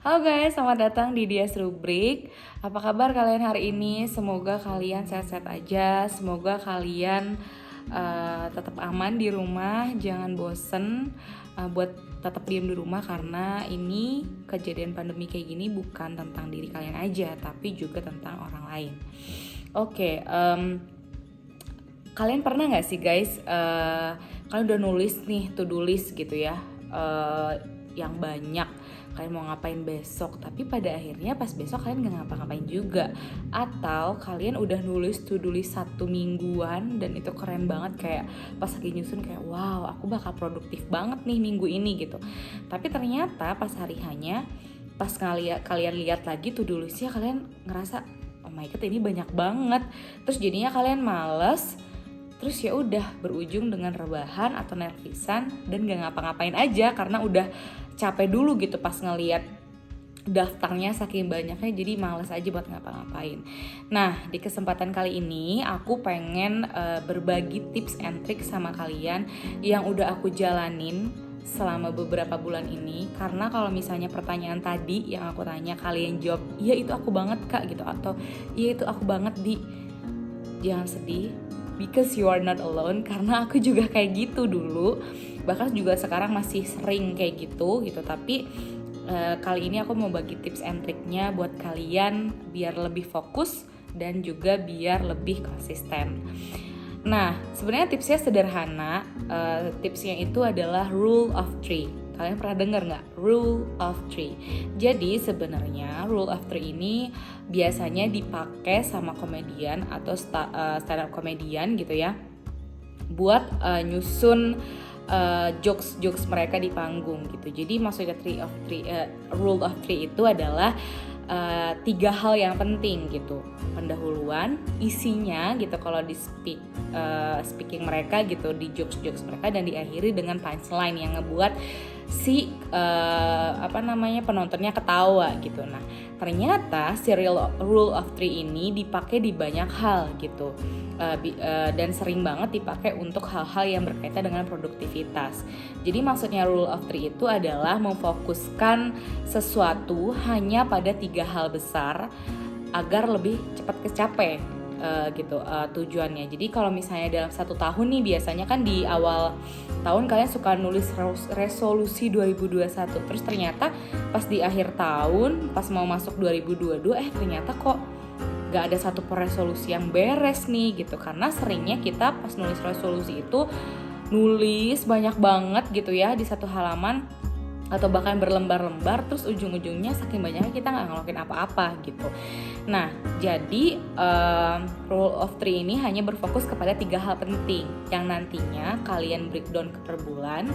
Halo guys, selamat datang di Dias Rubrik. Apa kabar kalian hari ini? Semoga kalian sehat-sehat aja. Semoga kalian tetap aman di rumah. Jangan bosen buat tetap diam di rumah, karena ini kejadian pandemi kayak gini bukan tentang diri kalian aja, tapi juga tentang orang lain. Oke, kalian pernah nggak sih guys? Kalian udah nulis nih to-do list gitu ya, yang banyak. Kalian mau ngapain besok, tapi pada akhirnya pas besok kalian gak ngapa-ngapain juga. Atau kalian udah nulis to-do list 1 mingguan dan itu keren banget, kayak pas lagi nyusun kayak wow, aku bakal produktif banget nih minggu ini gitu. Tapi ternyata pas hari hanya, pas kalian lihat lagi to-do listnya, kalian ngerasa oh my god ini banyak banget. Terus jadinya kalian males. Terus ya udah berujung dengan rebahan atau nervisan dan gak ngapa-ngapain aja karena udah capek dulu gitu pas ngeliat daftarnya saking banyaknya, jadi males aja buat ngapa-ngapain. Nah, di kesempatan kali ini aku pengen berbagi tips and trick sama kalian yang udah aku jalanin selama beberapa bulan ini. Karena kalau misalnya pertanyaan tadi yang aku tanya kalian jawab iya itu aku banget kak gitu, atau iya itu aku banget di, jangan sedih, because you are not alone. Karena aku juga kayak gitu dulu, bahkan juga sekarang masih sering kayak gitu. Tapi kali ini aku mau bagi tips and triknya buat kalian biar lebih fokus dan juga biar lebih konsisten. Nah, sebenarnya tipsnya sederhana. Tipsnya itu adalah rule of three. Kalian pernah dengar nggak? Rule of three. Jadi sebenarnya rule of three ini biasanya dipakai sama komedian atau stand up komedian gitu ya, buat nyusun jokes mereka di panggung gitu. Jadi maksudnya rule of three itu adalah 3 hal yang penting gitu. Pendahuluan, isinya gitu kalau di speaking mereka gitu, di jokes mereka, dan diakhiri dengan punchline yang ngebuat si penontonnya ketawa gitu. Nah, ternyata si rule of three ini dipakai di banyak hal gitu. Dan sering banget dipakai untuk hal-hal yang berkaitan dengan produktivitas. Jadi maksudnya rule of three itu adalah memfokuskan sesuatu hanya pada 3 hal besar agar lebih cepat kecapai gitu tujuannya. Jadi kalau misalnya dalam 1 tahun nih, biasanya kan di awal tahun kalian suka nulis resolusi 2021, terus ternyata pas di akhir tahun, pas mau masuk 2022 ternyata kok gak ada satu resolusi yang beres nih gitu. Karena seringnya kita pas nulis resolusi itu nulis banyak banget gitu ya di 1 halaman, atau bahkan berlembar-lembar, terus ujung-ujungnya saking banyaknya kita gak ngelakuin apa-apa gitu. Nah, jadi rule of three ini hanya berfokus kepada 3 hal penting yang nantinya kalian breakdown per bulan,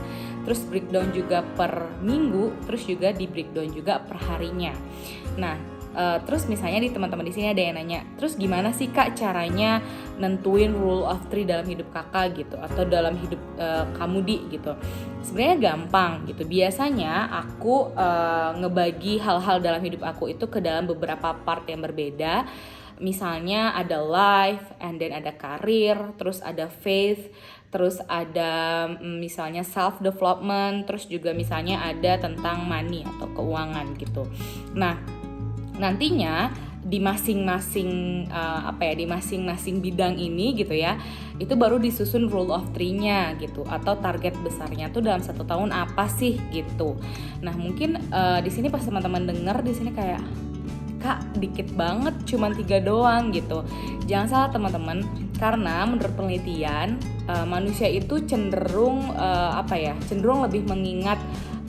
terus breakdown juga per minggu, terus juga di breakdown juga per harinya. Nah, terus misalnya di teman-teman di sini ada yang nanya, terus gimana sih kak caranya nentuin rule of three dalam hidup kakak gitu, atau dalam hidup kamu di gitu? Sebenarnya gampang gitu. Biasanya aku ngebagi hal-hal dalam hidup aku itu ke dalam beberapa part yang berbeda. Misalnya ada life, and then ada karir, terus ada faith, terus ada misalnya self development, terus juga misalnya ada tentang money atau keuangan gitu. Nah, nantinya di masing-masing di masing-masing bidang ini gitu ya, itu baru disusun rule of three-nya gitu, atau target besarnya tuh dalam 1 tahun apa sih gitu. Nah, mungkin di sini pas teman-teman denger di sini kayak, kak dikit banget, cuman 3 doang gitu. Jangan salah teman-teman, karena menurut penelitian manusia itu cenderung cenderung lebih mengingat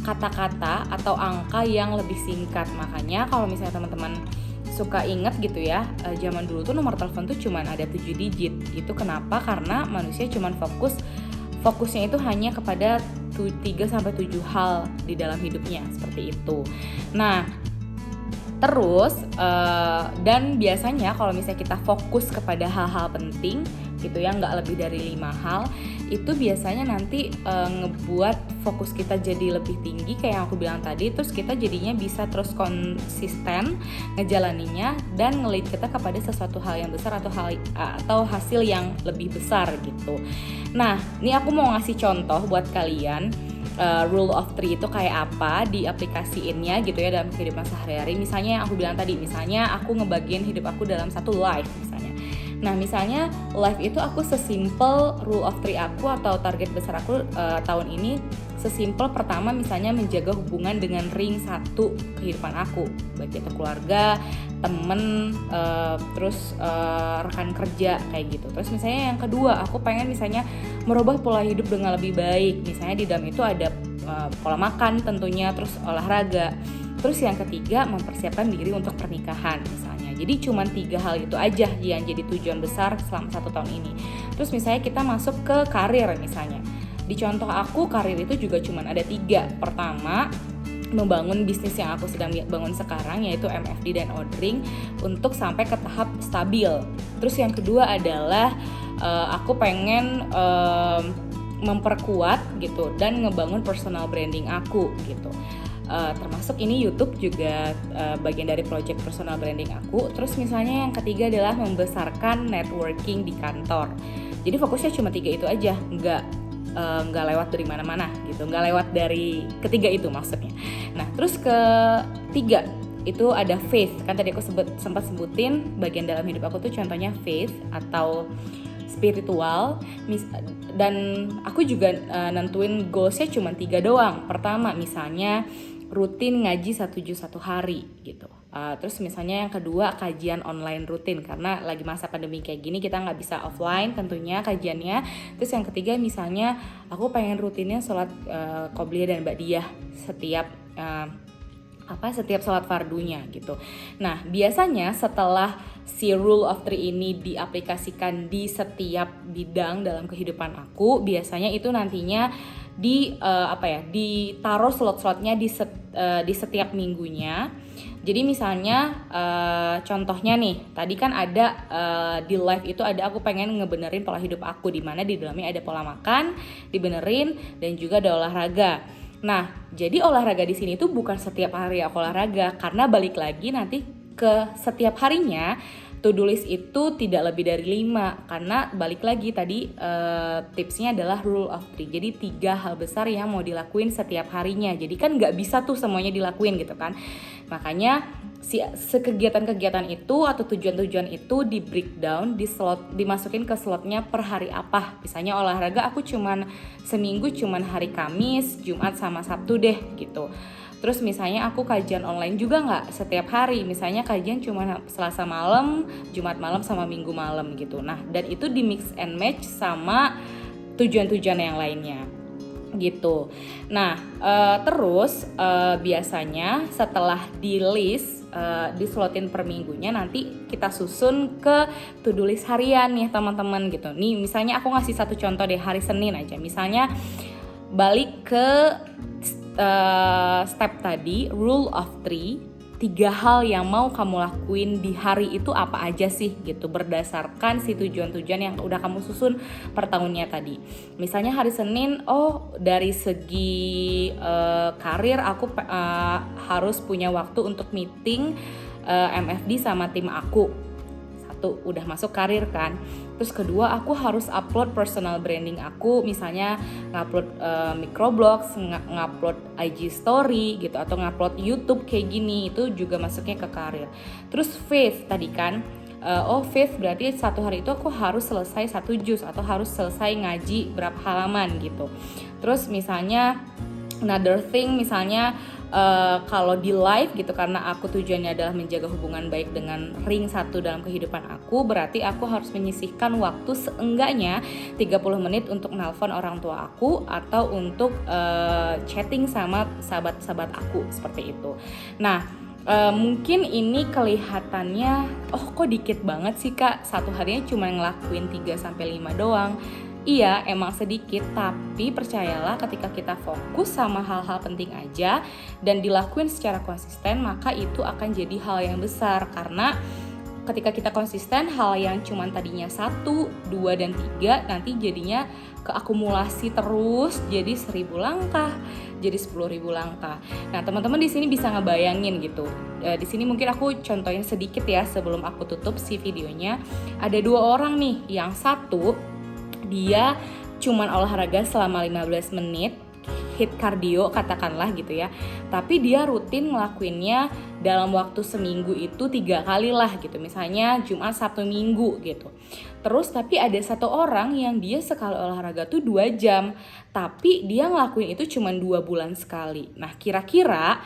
kata-kata atau angka yang lebih singkat. Makanya kalau misalnya teman-teman suka inget gitu ya, zaman dulu tuh nomor telepon tuh cuman ada 7 digit. Itu kenapa? Karena manusia cuman fokusnya itu hanya kepada 3-7 hal di dalam hidupnya, seperti itu. Nah, terus dan biasanya kalau misalnya kita fokus kepada hal-hal penting gitu ya, nggak lebih dari 5 hal, itu biasanya nanti ngebuat fokus kita jadi lebih tinggi kayak yang aku bilang tadi. Terus kita jadinya bisa terus konsisten ngejalaninya dan nge-lead kita kepada sesuatu hal yang besar atau hasil yang lebih besar gitu. Nah, ini aku mau ngasih contoh buat kalian. rule of three itu kayak apa, diaplikasiinnya gitu ya dalam kehidupan sehari-hari. Misalnya yang aku bilang tadi, misalnya aku ngebagiin hidup aku dalam satu life misalnya. Nah misalnya life itu aku sesimpel rule of three aku atau target besar aku tahun ini sesimpel pertama misalnya menjaga hubungan dengan ring satu kehidupan aku, baik itu keluarga, temen, terus rekan kerja kayak gitu. Terus misalnya yang kedua aku pengen misalnya merubah pola hidup dengan lebih baik, misalnya di dalam itu ada pola makan tentunya, terus olahraga. Terus yang ketiga mempersiapkan diri untuk pernikahan misalnya. Jadi cuma 3 hal itu aja yang jadi tujuan besar selama 1 tahun ini. Terus misalnya kita masuk ke karir misalnya. Di contoh aku karir itu juga cuma ada 3. Pertama, membangun bisnis yang aku sedang bangun sekarang yaitu MFD dan ordering untuk sampai ke tahap stabil. Terus yang kedua adalah aku pengen memperkuat gitu dan ngebangun personal branding aku gitu. Termasuk ini YouTube juga bagian dari project personal branding aku. Terus misalnya yang ketiga adalah membesarkan networking di kantor. Jadi fokusnya cuma 3 itu aja, nggak lewat dari mana-mana gitu, nggak lewat dari ketiga itu maksudnya. Nah terus ketiga itu ada faith, kan tadi aku sempat sebutin bagian dalam hidup aku tuh contohnya faith atau spiritual. Dan aku juga nentuin goalsnya cuma 3 doang. Pertama misalnya rutin ngaji 1 juz 1 hari gitu. Terus misalnya yang kedua kajian online rutin karena lagi masa pandemi kayak gini kita nggak bisa offline tentunya kajiannya. Terus yang ketiga misalnya aku pengen rutinnya sholat qobliyah dan ba'diyah setiap sholat fardunya gitu. Nah biasanya setelah si rule of three ini diaplikasikan di setiap bidang dalam kehidupan aku, biasanya itu nantinya ditaruh slot-slotnya di setiap minggunya. Jadi misalnya contohnya nih, tadi kan ada di live itu ada aku pengen ngebenerin pola hidup aku, di mana di dalamnya ada pola makan, dibenerin, dan juga ada olahraga. Nah, jadi olahraga di sini tuh bukan setiap hari aku olahraga, karena balik lagi nanti ke setiap harinya to-do list itu tidak lebih dari 5, karena balik lagi tadi tipsnya adalah rule of three. Jadi 3 hal besar yang mau dilakuin setiap harinya. Jadi kan nggak bisa tuh semuanya dilakuin gitu kan. Makanya kegiatan-kegiatan itu atau tujuan-tujuan itu di breakdown, dimasukin ke slotnya per hari apa. Misalnya olahraga aku seminggu cuman hari Kamis, Jumat sama Sabtu deh gitu. Terus misalnya aku kajian online juga nggak setiap hari, misalnya kajian cuma Selasa malam, Jumat malam sama Minggu malam gitu. Nah dan itu di mix and match sama tujuan-tujuan yang lainnya gitu. Nah terus biasanya setelah di list, dislotin per minggunya, nanti kita susun ke to-do list harian nih teman-teman gitu. Nih misalnya aku ngasih satu contoh deh, hari Senin aja. Misalnya balik ke step tadi, rule of three, 3 hal yang mau kamu lakuin di hari itu apa aja sih gitu, berdasarkan si tujuan-tujuan yang udah kamu susun per tahunnya tadi. Misalnya hari Senin, dari segi karir aku harus punya waktu untuk meeting MFD sama tim aku. Satu, udah masuk karir kan. Terus kedua, aku harus upload personal branding aku, misalnya ngupload microblogs, ngupload IG story gitu, atau ngupload YouTube kayak gini, itu juga masuknya ke karir. Terus faith tadi kan, faith berarti 1 hari itu aku harus selesai 1 juz atau harus selesai ngaji berapa halaman gitu. Terus misalnya another thing, misalnya kalau di live gitu, karena aku tujuannya adalah menjaga hubungan baik dengan ring 1 dalam kehidupan aku, berarti aku harus menyisihkan waktu seenggaknya 30 menit untuk nelpon orang tua aku atau untuk chatting sama sahabat-sahabat aku, seperti itu. Nah mungkin ini kelihatannya kok dikit banget sih kak, 1 harinya cuma ngelakuin 3-5 doang. Iya emang sedikit, tapi percayalah ketika kita fokus sama hal-hal penting aja dan dilakuin secara konsisten, maka itu akan jadi hal yang besar. Karena ketika kita konsisten, hal yang cuman tadinya 1, 2, dan 3 nanti jadinya keakumulasi terus jadi 1000 langkah, jadi 10.000 langkah. Nah teman-teman di sini bisa ngebayangin gitu. Di sini mungkin aku contohin sedikit ya sebelum aku tutup si videonya. Ada 2 orang nih, yang satu dia cuman olahraga selama 15 menit, hit cardio katakanlah gitu ya, tapi dia rutin ngelakuinnya dalam waktu seminggu itu 3 kali lah gitu, misalnya Jumat, Sabtu, Minggu gitu. Terus tapi ada satu orang yang dia sekali olahraga tuh 2 jam, tapi dia ngelakuin itu cuma 2 bulan sekali. Nah kira-kira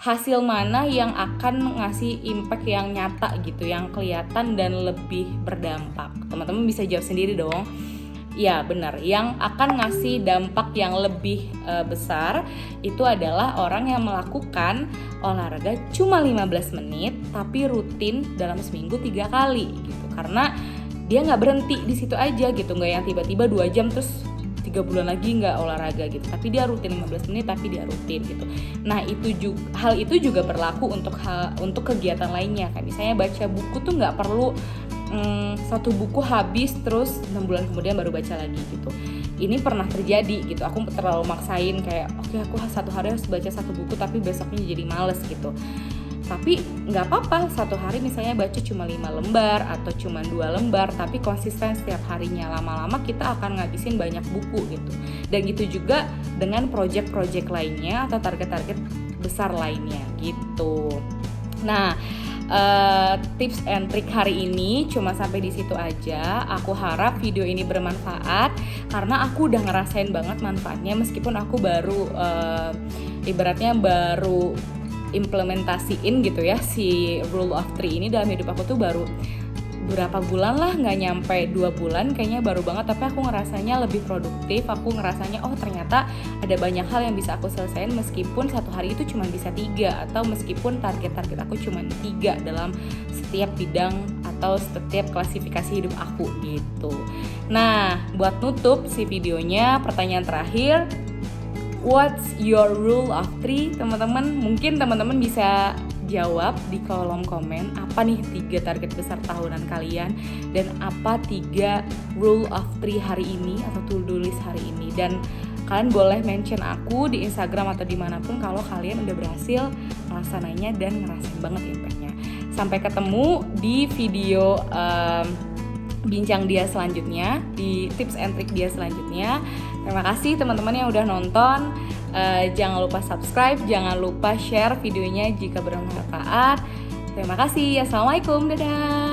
hasil mana yang akan ngasih impact yang nyata gitu, yang kelihatan dan lebih berdampak? Teman-teman bisa jawab sendiri dong. Ya benar, yang akan ngasih dampak yang lebih besar itu adalah orang yang melakukan olahraga cuma 15 menit tapi rutin dalam seminggu 3 kali gitu. Karena dia nggak berhenti di situ aja gitu, nggak yang tiba-tiba 2 jam terus 3 bulan lagi nggak olahraga gitu, tapi dia rutin 15 menit tapi dia rutin gitu. Nah hal itu juga berlaku untuk kegiatan lainnya, kayak misalnya baca buku tuh nggak perlu satu buku habis terus 6 bulan kemudian baru baca lagi gitu. Ini pernah terjadi gitu, aku terlalu maksain kayak oke, aku satu hari harus baca satu buku tapi besoknya jadi males gitu. Tapi nggak apa-apa, satu hari misalnya baca cuma 5 lembar atau cuma 2 lembar, tapi konsisten setiap harinya. Lama-lama kita akan ngabisin banyak buku gitu. Dan gitu juga dengan project-project lainnya atau target-target besar lainnya gitu. Nah, tips and trik hari ini cuma sampai di situ aja. Aku harap video ini bermanfaat karena aku udah ngerasain banget manfaatnya, meskipun aku baru ibaratnya baru implementasiin gitu ya si rule of 3 ini dalam hidup aku tuh baru berapa bulan lah, nggak nyampe 2 bulan kayaknya, baru banget. Tapi aku ngerasanya lebih produktif, aku ngerasanya oh ternyata ada banyak hal yang bisa aku selesaiin meskipun satu hari itu cuma bisa 3, atau meskipun target-target aku cuma 3 dalam setiap bidang atau setiap klasifikasi hidup aku gitu. Nah buat nutup si videonya, pertanyaan terakhir, what's your rule of 3 teman-teman? Mungkin teman-teman bisa jawab di kolom komen apa nih 3 target besar tahunan kalian dan apa 3 rule of 3 hari ini atau to-do list hari ini. Dan kalian boleh mention aku di Instagram atau dimanapun kalau kalian udah berhasil melaksanainnya dan ngerasain banget impactnya. Sampai ketemu di video bincang dia selanjutnya, di tips and trick dia selanjutnya. Terima kasih teman-teman yang udah nonton. Jangan lupa subscribe, jangan lupa share videonya jika bermanfaat. Terima kasih. Assalamualaikum, dadah.